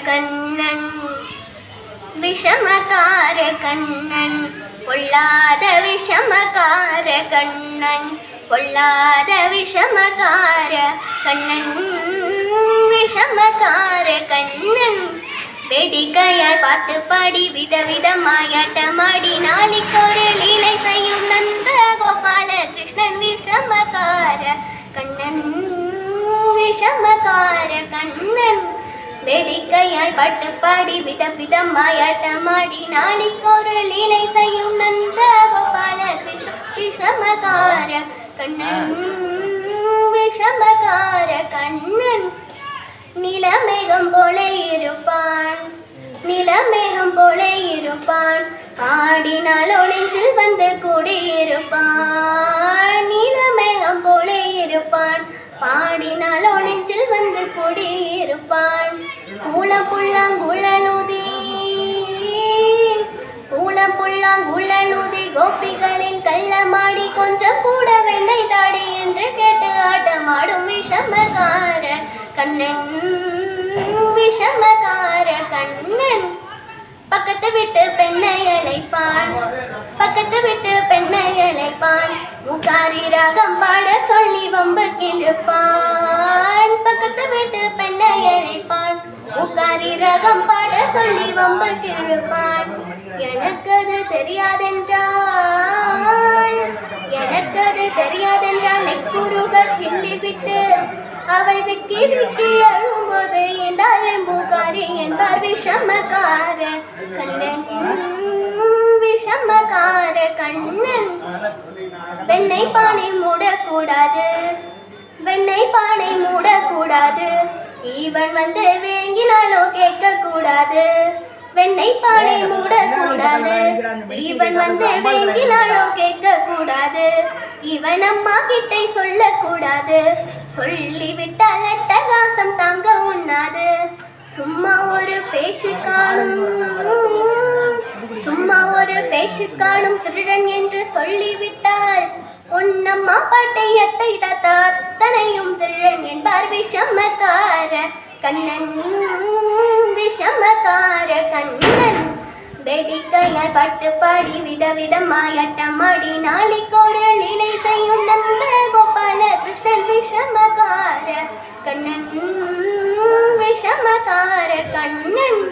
கண்ணன் விஷமகார கண்ணன் பொல்லாத விஷமகார கண்ணன் பொல்லாத விஷமகார கண்ணன் விஷமகார கண்ணன் வேடிக்கையாய் பாட்டு பாடி விதவிதமாயாட்டமாடி நாளைக்கொரு லீலை செய்யும் நந்த கோபால கிருஷ்ணன் விஷமகார கண்ணன் விஷமகார கண்ணன் வேடிக்கையாய் பாட்டு பாடி விதவிதமாயாட்டமாடி நாளைக்கொரு லீலை செய்யும் நந்த கோபால கிருஷ்ணன் விஷமகார கண்ணன் விஷமகார கண்ணன் நிலமேகம் போல இருப்பான் நிலமேகம் போல இருப்பான் பாடினால் நெஞ்சில் வந்து கூடியிருப்பான் நிலமேகம் போல இருப்பான் பாடினால் நெஞ்சில் வந்து கூடியிருப்பான் கூளப்புள்ளாங்குழலுதி கூளப்புள்ளாங்குழலுதி கோபிகளின் கள்ளமாடி கொஞ்சம் கூட வெண்ணெய் தாடி என்று கேட்டு ஆட்டமாடும் விஷமகார கண்ணன் விஷமகார கண்ணன் பக்கத்து விட்டு பெண்ணை அழைப்பான் பக்கத்து விட்டு பெண்ணை அழைப்பான் முகாரி ராகம் பாட சொல்லி வம்புக்கிருப்பான் பக்கத்து விட்டு பெண்ணை அழைப்பான் முகாரி ராகம் பாட சொல்லி வம்புக்கிருப்பான் எனக்கு அது தெரியாதென்றால் நெக்குருக கிள்ளி விட்டு அவள் விக்கி விக்கி அழும்போது என்றாலும் புகாரி என்பார் விஷமகார கண்ணன் விஷமகார கண்ணன் வெண்ணை பானை மூடக்கூடாது வெண்ணை பானை மூடக்கூடாது இவன் வந்து வேங்கினாலோ கேட்க கூடாது வெண்ணை பானை மூடக்கூடாது இவன் வந்து வேங்கினாலோ கேட்க கூடாது இவன் அம்மா கிட்டை சொல்லக்கூடாது சொல்லிவிட்டால் அட்டகாசம் தாங்க உண்ணாது சும்மா ஒரு பேச்சு காணும் திருடன் என்று சொல்லிவிட்டால் உன்னம்மா பாட்டை அத்தை தாத்தா அத்தனையும் திருடன் என்பார் விஷமகார கண்ணன் விஷமகார கண்ணன் வேடிக்கையாய் பாட்டு பாடி விதவிதமாயாட்டமாடி நாளைக்கொரு லீலை செய்யும் நந்த கோபால கிருஷ்ணன் விஷமகார கண்ணன் விஷமகார கண்ணன்